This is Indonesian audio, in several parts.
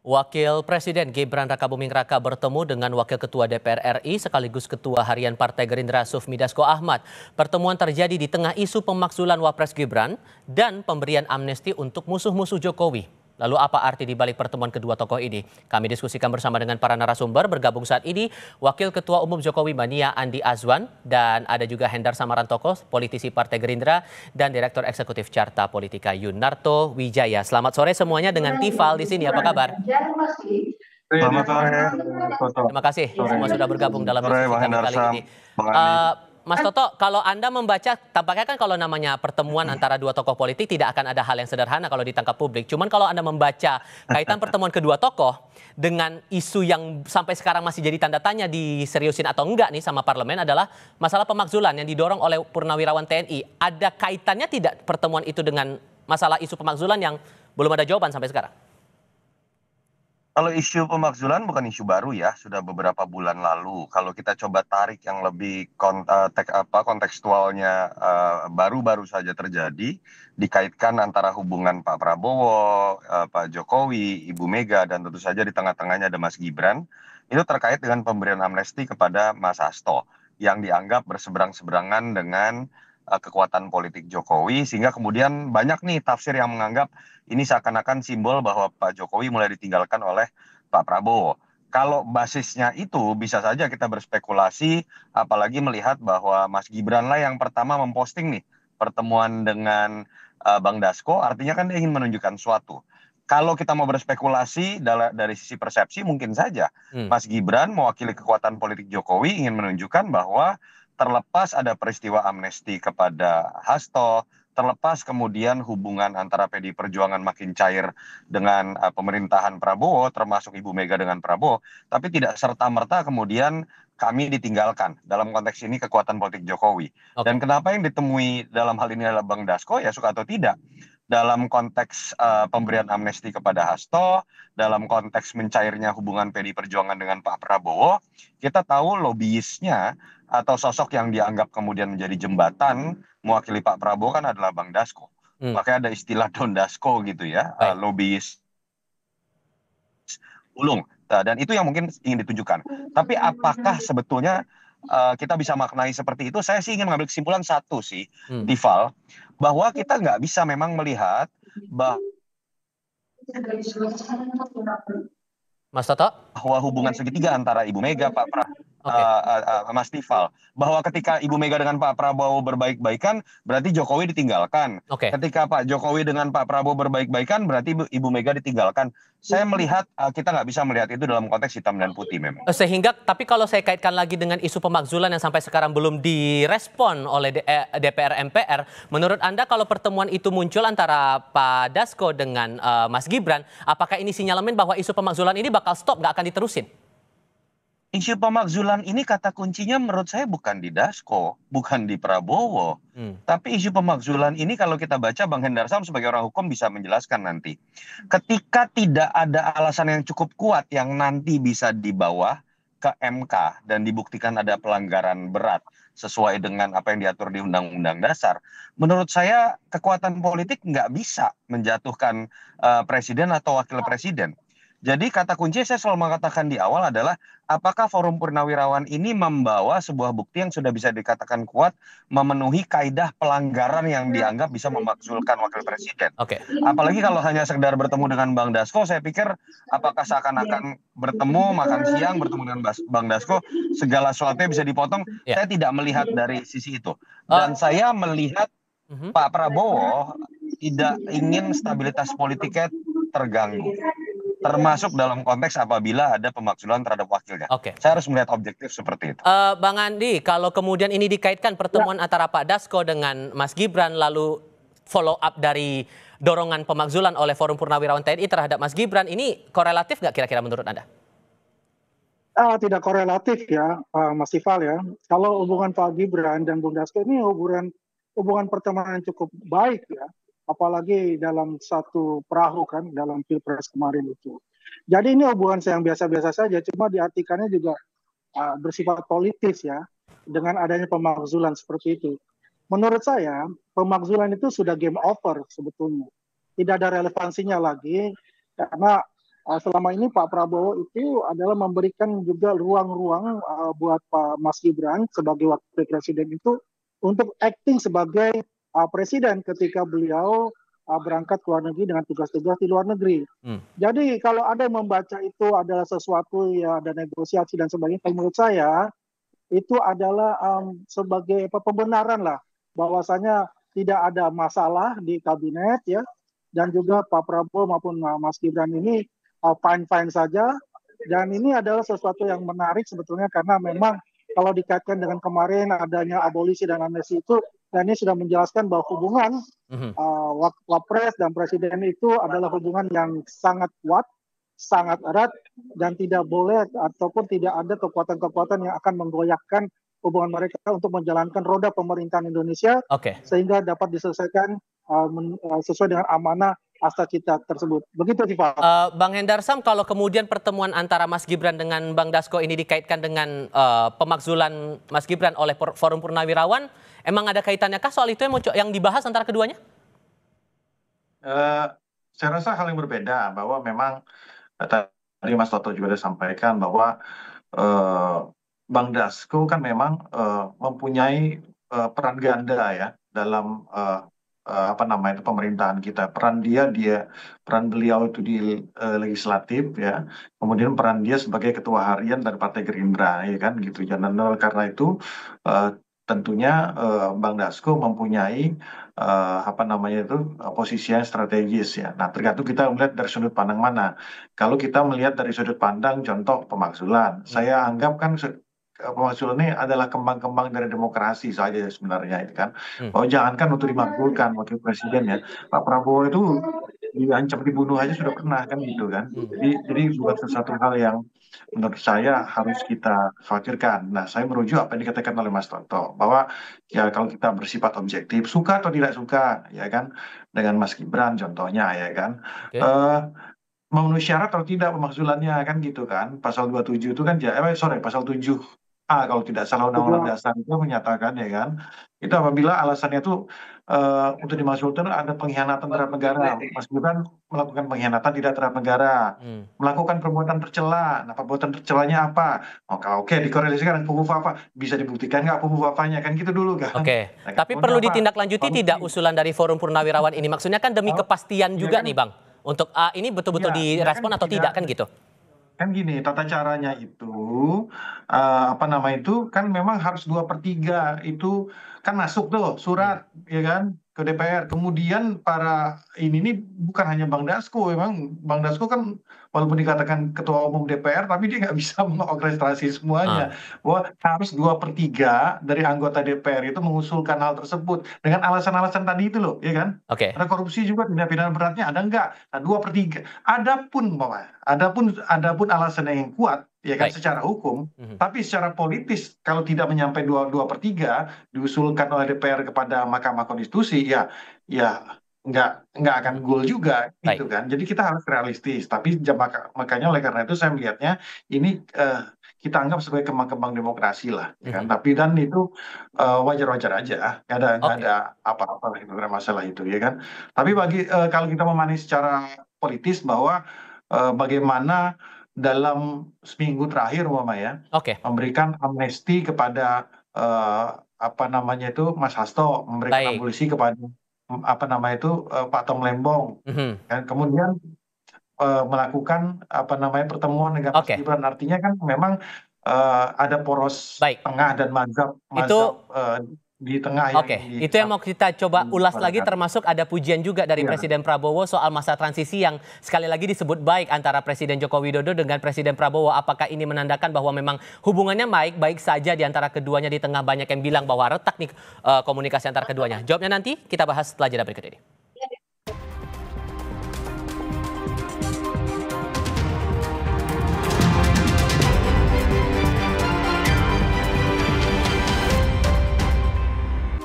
Wakil Presiden Gibran Rakabuming Raka bertemu dengan Wakil Ketua DPR RI sekaligus Ketua Harian Partai Gerindra Sufmi Dasko Ahmad. Pertemuan terjadi di tengah isu pemakzulan Wapres Gibran dan pemberian amnesti untuk musuh-musuh Jokowi. Lalu apa arti di balik pertemuan kedua tokoh ini? Kami diskusikan bersama dengan para narasumber. Bergabung saat ini Wakil Ketua Umum Jokowi Mania Andi Azwan dan ada juga Hendar Samarantoko, politisi Partai Gerindra dan Direktur Eksekutif Carta Politika Yunarto Wijaya. Selamat sore semuanya dengan Tifal di sini. Apa kabar? Selamat sore, Toto. Terima kasih semua sudah bergabung dalam Sore, diskusi Bang kami kali Hendarsam, ini. Bang Andi. Mas Toto, kalau Anda membaca, tampaknya kan kalau namanya pertemuan antara dua tokoh politik tidak akan ada hal yang sederhana kalau ditangkap publik. Cuman kalau Anda membaca kaitan pertemuan kedua tokoh dengan isu yang sampai sekarang masih jadi tanda tanya diseriusin atau enggak nih sama parlemen adalah masalah pemakzulan yang didorong oleh Purnawirawan TNI. Ada kaitannya tidak pertemuan itu dengan masalah isu pemakzulan yang belum ada jawaban sampai sekarang? Kalau isu pemakzulan bukan isu baru ya, sudah beberapa bulan lalu. Kalau kita coba tarik yang lebih kontekstualnya baru-baru saja terjadi, dikaitkan antara hubungan Pak Prabowo, Pak Jokowi, Ibu Mega, dan tentu saja di tengah-tengahnya ada Mas Gibran, itu terkait dengan pemberian amnesti kepada Mas Hasto, yang dianggap berseberang-seberangan dengan kekuatan politik Jokowi, sehingga kemudian banyak nih tafsir yang menganggap ini seakan-akan simbol bahwa Pak Jokowi mulai ditinggalkan oleh Pak Prabowo. Kalau basisnya itu bisa saja kita berspekulasi, apalagi melihat bahwa Mas Gibran lah yang pertama memposting nih pertemuan dengan Bang Dasko, artinya kan dia ingin menunjukkan suatu. Kalau kita mau berspekulasi dari sisi persepsi, mungkin saja Mas Gibran mewakili kekuatan politik Jokowi ingin menunjukkan bahwa terlepas ada peristiwa amnesti kepada Hasto, terlepas kemudian hubungan antara PDI Perjuangan makin cair dengan pemerintahan Prabowo, termasuk Ibu Mega dengan Prabowo, tapi tidak serta-merta kemudian kami ditinggalkan. Dalam konteks ini kekuatan politik Jokowi. Dan Oke. kenapa yang ditemui dalam hal ini adalah Bang Dasko, ya suka atau tidak. Dalam konteks pemberian amnesti kepada Hasto, dalam konteks mencairnya hubungan PDI Perjuangan dengan Pak Prabowo, kita tahu lobbyisnya atau sosok yang dianggap kemudian menjadi jembatan mewakili Pak Prabowo kan adalah Bang Dasko. Hmm, Makanya ada istilah Don Dasko gitu ya, baik. lobbyis ulung. Nah, dan itu yang mungkin ingin ditunjukkan. Tapi apakah sebetulnya kita bisa maknai seperti itu? Saya sih ingin mengambil kesimpulan satu sih, Hmm. Tifal, bahwa kita nggak bisa memang melihat Mas Toto? bahwa hubungan segitiga antara Ibu Mega, Oke. Mas Tifal, bahwa ketika Ibu Mega dengan Pak Prabowo berbaik-baikan, berarti Jokowi ditinggalkan. Oke. Ketika Pak Jokowi dengan Pak Prabowo berbaik-baikan, berarti Ibu Mega ditinggalkan. Saya melihat kita nggak bisa melihat itu dalam konteks hitam dan putih memang. Sehingga, tapi kalau saya kaitkan lagi dengan isu pemakzulan yang sampai sekarang belum direspon oleh DPR MPR, menurut Anda kalau pertemuan itu muncul antara Pak Dasko dengan Mas Gibran, apakah ini sinyalemen bahwa isu pemakzulan ini bakal stop, nggak akan diterusin? Isu pemakzulan ini kata kuncinya menurut saya bukan di Dasko, bukan di Prabowo. Hmm. Tapi isu pemakzulan ini kalau kita baca Bang Hendarsam sebagai orang hukum bisa menjelaskan nanti. Ketika tidak ada alasan yang cukup kuat yang nanti bisa dibawa ke MK dan dibuktikan ada pelanggaran berat sesuai dengan apa yang diatur di Undang-Undang Dasar, menurut saya kekuatan politik nggak bisa menjatuhkan presiden atau wakil presiden. Jadi kata kunci saya selalu mengatakan di awal adalah apakah Forum Purnawirawan ini membawa sebuah bukti yang sudah bisa dikatakan kuat memenuhi kaidah pelanggaran yang dianggap bisa memakzulkan wakil presiden. Oke. Apalagi kalau hanya sekedar bertemu dengan Bang Dasko, saya pikir apakah seakan-akan bertemu makan siang bertemu dengan Bang Dasko segala sesuatunya bisa dipotong. Ya. Saya tidak melihat dari sisi itu. Dan Eh, saya melihat mhm. Pak Prabowo tidak ingin stabilitas politiknya terganggu. Termasuk dalam konteks apabila ada pemakzulan terhadap wakilnya. Oke. Saya harus melihat objektif seperti itu. Bang Andi, kalau kemudian ini dikaitkan pertemuan antara Pak Dasko dengan Mas Gibran, lalu follow up dari dorongan pemakzulan oleh Forum Purnawirawan TNI terhadap Mas Gibran, ini korelatif nggak kira-kira menurut Anda? Tidak korelatif ya, Mas Ival ya. Kalau hubungan Pak Gibran dan Bung Dasko ini hubungan pertemanan yang cukup baik ya, apalagi dalam satu perahu kan dalam Pilpres kemarin itu. Jadi ini hubungan yang biasa-biasa saja, cuma diartikannya juga bersifat politis ya, dengan adanya pemakzulan seperti itu. Menurut saya, pemakzulan itu sudah game over sebetulnya. Tidak ada relevansinya lagi, karena selama ini Pak Prabowo itu adalah memberikan juga ruang-ruang buat Pak Mas Gibran sebagai wakil presiden itu untuk acting sebagai presiden ketika beliau berangkat ke luar negeri dengan tugas-tugas di luar negeri. Jadi kalau ada yang membaca itu adalah sesuatu ya ada negosiasi dan sebagainya, menurut saya itu adalah sebagai pembenaran lah bahwasanya tidak ada masalah di kabinet ya, dan juga Pak Prabowo maupun Mas Gibran ini fine-fine saja, dan ini adalah sesuatu yang menarik sebetulnya karena memang kalau dikaitkan dengan kemarin adanya abolisi dan amnesti itu, dan ini sudah menjelaskan bahwa hubungan Wapres dan Presiden itu adalah hubungan yang sangat kuat, sangat erat, dan tidak boleh ataupun tidak ada kekuatan-kekuatan yang akan menggoyahkan hubungan mereka untuk menjalankan roda pemerintahan Indonesia sehingga dapat diselesaikan sesuai dengan amanah asta cita tersebut. Begitu sih Pak. Bang Hendarsam, kalau kemudian pertemuan antara Mas Gibran dengan Bang Dasko ini dikaitkan dengan pemakzulan Mas Gibran oleh Forum Purnawirawan, emang ada kaitannya kah soal itu yang dibahas antara keduanya? Saya rasa hal yang berbeda, bahwa memang tadi Mas Toto juga sudah sampaikan bahwa Bang Dasko kan memang mempunyai peran ganda ya dalam pemerintahan kita. Peran beliau itu di legislatif ya, kemudian peran dia sebagai ketua harian dari Partai Gerindra ya kan gitu. Dan karena itu tentunya Bang Dasko mempunyai posisi yang strategis ya. Nah, tergantung kita melihat dari sudut pandang mana. Kalau kita melihat dari sudut pandang contoh pemakzulan, saya anggap kan pemakzulan ini adalah kembang-kembang dari demokrasi saja sebenarnya itu kan. Bahwa jangankan untuk dimakzulkan wakil presiden ya, Pak Prabowo itu diancam dibunuh aja sudah pernah kan gitu kan. Jadi bukan sesuatu hal yang menurut saya harus kita khawatirkan. Nah, saya merujuk apa yang dikatakan oleh Mas Toto, bahwa ya kalau kita bersifat objektif, suka atau tidak suka, ya kan, dengan Mas Gibran contohnya, ya kan, memenuhi syarat atau tidak pemakzulannya, kan gitu kan. Pasal 27 itu kan, pasal 7A kalau tidak salah Undang-Undang Dasar itu menyatakan, ya kan, itu apabila alasannya itu untuk dimaksudkan ada pengkhianatan terhadap negara. Mas Gibran melakukan pengkhianatan tidak terhadap negara, melakukan perbuatan tercela. Nah, perbuatan tercelanya apa? Oke, dikorelasikan dengan Pumuh Fafa, bisa dibuktikan nggak Pumuh Fafanya, kan gitu dulu kan. Nah, tapi perlu ditindaklanjuti tidak usulan dari Forum Purnawirawan ini? Maksudnya kan demi kepastian juga nih Bang, untuk ini betul-betul direspon atau tidak kan gitu? Kan gini, tata caranya itu kan memang harus 2/3 itu kan masuk tuh surat ya kan ke DPR. Kemudian para ini bukan hanya Bang Dasko, memang Bang Dasko kan walaupun dikatakan ketua umum DPR tapi dia nggak bisa mengorkestrasi semuanya. Bahwa harus 2/3 dari anggota DPR itu mengusulkan hal tersebut dengan alasan-alasan tadi itu loh, ya kan? Ada korupsi juga, tindak pidana beratnya ada nggak? Nah, 2/3. Adapun alasannya yang kuat, ya kan, secara hukum, tapi secara politis kalau tidak menyampai 2/3 diusulkan oleh DPR kepada Mahkamah Konstitusi, ya nggak akan goal juga, gitu kan. Jadi kita harus realistis. Tapi makanya oleh karena itu saya melihatnya ini kita anggap sebagai kembang-kembang demokrasi lah, ya kan. Tapi dan itu wajar-wajar aja, nggak ada apa-apa itu, nggak ada masalah itu, ya kan. Tapi kalau kita memahami secara politis bahwa bagaimana dalam seminggu terakhir memberikan amnesti kepada Mas Hasto, memberikan abolisi kepada Pak Tom Lembong, dan kemudian melakukan pertemuan dengan Mas Gibran. Artinya kan memang ada poros tengah dan mazhab di tengah. Itu yang mau kita coba ulas lagi, termasuk ada pujian juga dari Presiden Prabowo soal masa transisi yang sekali lagi disebut baik antara Presiden Joko Widodo dengan Presiden Prabowo. Apakah ini menandakan bahwa memang hubungannya baik-baik saja di antara keduanya, di tengah banyak yang bilang bahwa retak nih komunikasi antara keduanya? Jawabnya nanti kita bahas setelah jeda berikut ini.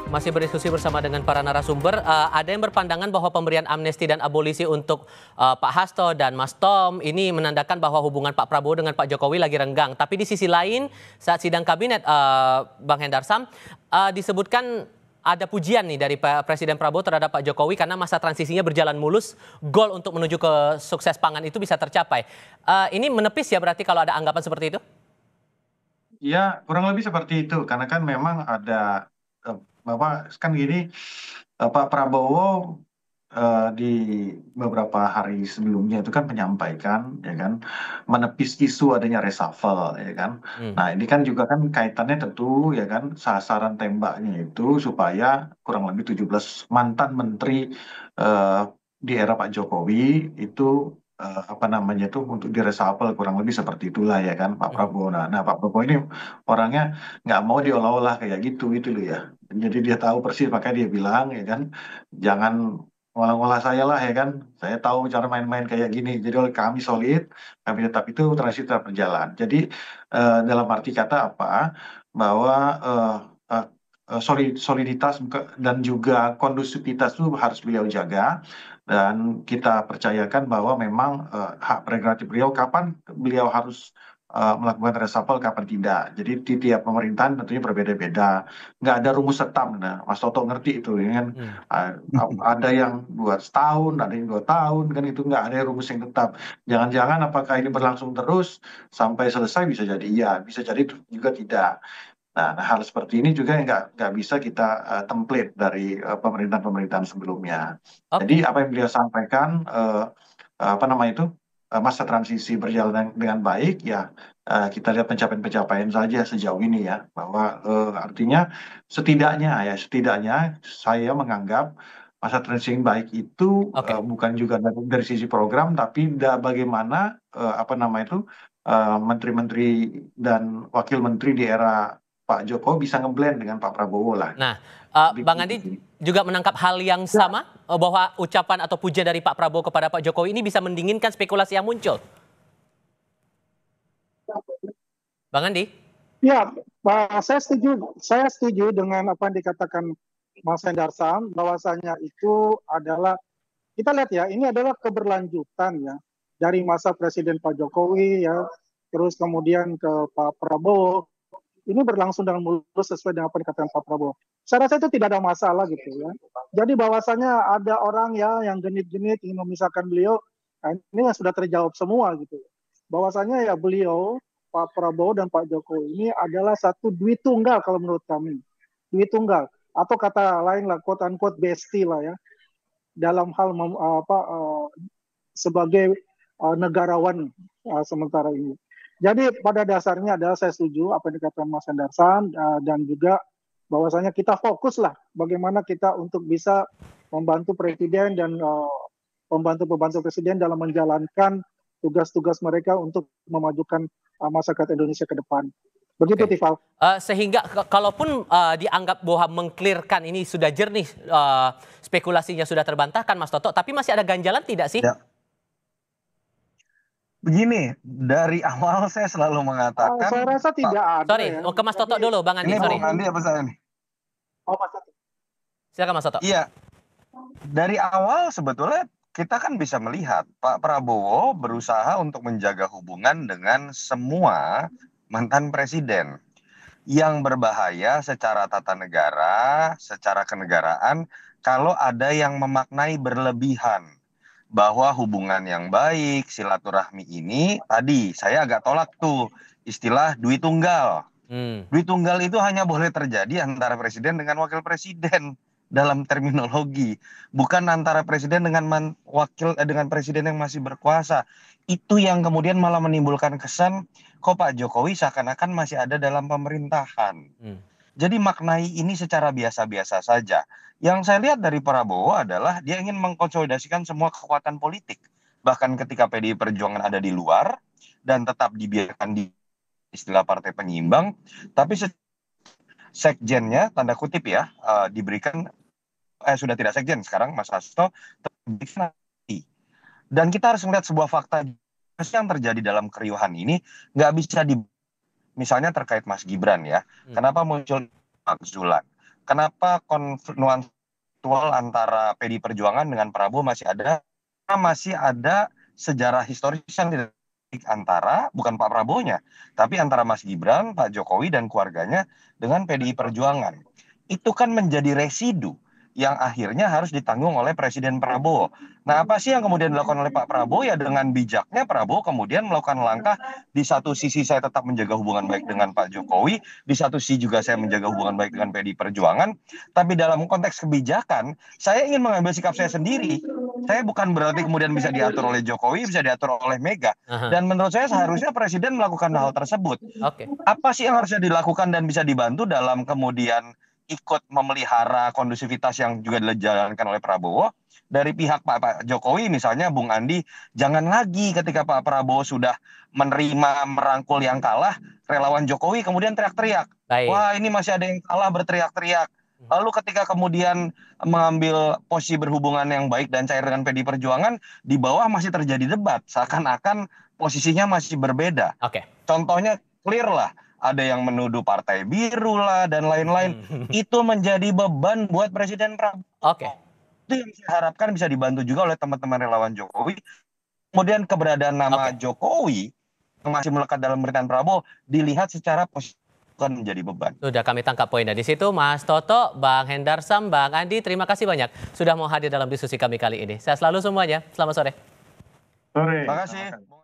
Masih berdiskusi bersama dengan para narasumber. Ada yang berpandangan bahwa pemberian amnesti dan abolisi untuk Pak Hasto dan Mas Tom ini menandakan bahwa hubungan Pak Prabowo dengan Pak Jokowi lagi renggang. Tapi di sisi lain, saat sidang kabinet, Bang Hendarsam, disebutkan ada pujian nih dari Presiden Prabowo terhadap Pak Jokowi karena masa transisinya berjalan mulus, goal untuk menuju ke sukses pangan itu bisa tercapai. Ini menepis ya berarti kalau ada anggapan seperti itu? Ya, kurang lebih seperti itu. Karena kan memang ada Bapak kan gini, Pak Prabowo di beberapa hari sebelumnya itu kan menyampaikan, ya kan, menepis isu adanya reshuffle, ya kan. Nah, ini kan juga kan kaitannya tentu, ya kan, sasaran tembaknya itu supaya kurang lebih 17 mantan menteri eh, di era Pak Jokowi itu apa namanya itu untuk di reshuffle kurang lebih seperti itulah ya kan Pak Prabowo. Nah, Pak Prabowo ini orangnya nggak mau diolah-olah kayak gitu loh ya. Jadi dia tahu persis makanya dia bilang ya kan jangan ngolah-ngolah saya lah ya kan. Saya tahu cara main-main kayak gini. Jadi oleh kami solid, kami tetap itu transisi tetap berjalan. Jadi dalam arti kata apa? Bahwa soliditas dan juga kondusivitas itu harus beliau jaga. Dan kita percayakan bahwa memang hak prerogatif beliau kapan beliau harus melakukan reshuffle kapan tidak. Jadi di tiap pemerintahan tentunya berbeda-beda. Nggak ada rumus setam. Nah, Mas Toto ngerti itu, ya kan? Ada yang 2 tahun, ada yang 2 tahun, kan itu nggak ada rumus yang tetap. Jangan-jangan apakah ini berlangsung terus sampai selesai bisa jadi iya, bisa jadi juga tidak. Nah, hal seperti ini juga yang nggak bisa kita template dari pemerintahan-pemerintahan sebelumnya. Jadi Oke. apa yang beliau sampaikan, apa nama itu, masa transisi berjalan dengan baik, ya kita lihat pencapaian-pencapaian saja sejauh ini ya, bahwa artinya setidaknya saya menganggap masa transisi yang baik itu Oke. bukan juga dari sisi program, tapi bagaimana apa nama itu menteri-menteri dan wakil menteri di era Pak Jokowi bisa ngeblend dengan Pak Prabowo lah. Nah, Bang Begitu Andi sih. juga menangkap hal yang Ya, sama bahwa ucapan atau pujian dari Pak Prabowo kepada Pak Jokowi ini bisa mendinginkan spekulasi yang muncul. Bang Andi? ya, saya setuju dengan apa yang dikatakan Mas Hendarsam bahwasanya itu adalah kita lihat ya, ini adalah keberlanjutan ya dari masa Presiden Pak Jokowi ya, terus kemudian ke Pak Prabowo. Ini berlangsung dengan mulus sesuai dengan apa yang dikatakan Pak Prabowo. Saya rasa itu tidak ada masalah gitu ya. Jadi bahwasanya ada orang ya yang genit-genit ingin memisahkan beliau, nah ini yang sudah terjawab semua gitu. Bahwasanya ya beliau Pak Prabowo dan Pak Jokowi ini adalah satu duit tunggal kalau menurut kami. Duit tunggal atau kata lain lah quote unquote bestie lah ya dalam hal sebagai negarawan sementara ini. Jadi pada dasarnya adalah saya setuju apa yang dikatakan Mas Hendarsan dan juga bahwasanya kita fokuslah bagaimana kita untuk bisa membantu presiden dan pembantu-pembantu presiden dalam menjalankan tugas-tugas mereka untuk memajukan masyarakat Indonesia ke depan. Begitu, Oke. Tifal. Sehingga kalaupun dianggap bahwa mengklirkan ini sudah jernih, spekulasinya sudah terbantahkan, Mas Toto, tapi masih ada ganjalan tidak sih? Ya, begini, dari awal saya selalu Saya mengatakan, rasa Pak, tidak ada Sorry, ya. ke Mas Toto Jadi dulu, Bang Andi, ini sorry. Bang Andi apa saya nih? Mas Toto. Silakan Mas Toto. Iya, dari awal sebetulnya kita kan bisa melihat Pak Prabowo berusaha untuk menjaga hubungan dengan semua mantan presiden. Yang berbahaya secara tata negara, secara kenegaraan, kalau ada yang memaknai berlebihan bahwa hubungan yang baik, silaturahmi ini, tadi saya agak tolak tuh istilah duit tunggal. Duit tunggal itu hanya boleh terjadi antara presiden dengan wakil presiden dalam terminologi, bukan antara presiden dengan dengan presiden yang masih berkuasa. Itu yang kemudian malah menimbulkan kesan kok Pak Jokowi seakan-akan masih ada dalam pemerintahan. Jadi maknai ini secara biasa-biasa saja. Yang saya lihat dari Prabowo adalah dia ingin mengkonsolidasikan semua kekuatan politik. Bahkan ketika PDI Perjuangan ada di luar dan tetap dibiarkan di istilah partai penyeimbang, tapi sekjennya tanda kutip ya diberikan sudah tidak sekjen sekarang Mas Hasto nanti. Dan kita harus melihat sebuah fakta yang terjadi dalam keriuhan ini nggak bisa misalnya terkait Mas Gibran ya. Kenapa muncul makzulan? Kenapa konfliktual antara PDI Perjuangan dengan Prabowo masih ada? Karena masih ada sejarah historis yang tidak antara bukan Pak Prabowo-nya, tapi antara Mas Gibran, Pak Jokowi dan keluarganya dengan PDI Perjuangan. itu kan menjadi residu yang akhirnya harus ditanggung oleh Presiden Prabowo. Nah, apa sih yang kemudian dilakukan oleh Pak Prabowo? Ya dengan bijaknya Prabowo kemudian melakukan langkah, di satu sisi saya tetap menjaga hubungan baik dengan Pak Jokowi, di satu sisi juga saya menjaga hubungan baik dengan PDI Perjuangan, tapi dalam konteks kebijakan, saya ingin mengambil sikap saya sendiri. Saya bukan berarti kemudian bisa diatur oleh Jokowi, bisa diatur oleh Mega. Aha. Dan menurut saya seharusnya Presiden melakukan hal tersebut. Oke. Apa sih yang harusnya dilakukan dan bisa dibantu dalam kemudian ikut memelihara kondusivitas yang juga dijalankan oleh Prabowo? Dari pihak Pak Jokowi misalnya, Bung Andi, jangan lagi ketika Pak Prabowo sudah menerima merangkul yang kalah, relawan Jokowi kemudian teriak-teriak. Baik. Wah, ini masih ada yang kalah, berteriak-teriak. Lalu ketika kemudian mengambil posisi berhubungan yang baik dan cair dengan PDI Perjuangan, di bawah masih terjadi debat, seakan-akan posisinya masih berbeda. Oke. Contohnya clear lah, ada yang menuduh partai biru lah dan lain-lain. Itu menjadi beban buat Presiden Prabowo. Oke. Itu yang saya harapkan bisa dibantu juga oleh teman-teman relawan Jokowi. Kemudian keberadaan nama Oke. Jokowi yang masih melekat dalam pemerintahan Prabowo dilihat secara positif, bukan menjadi beban. Sudah kami tangkap poinnya di situ, Mas Toto, Bang Hendarsam, Bang Andi, terima kasih banyak sudah mau hadir dalam diskusi kami kali ini. Sehat selalu semuanya. Selamat sore. Sore. Terima kasih.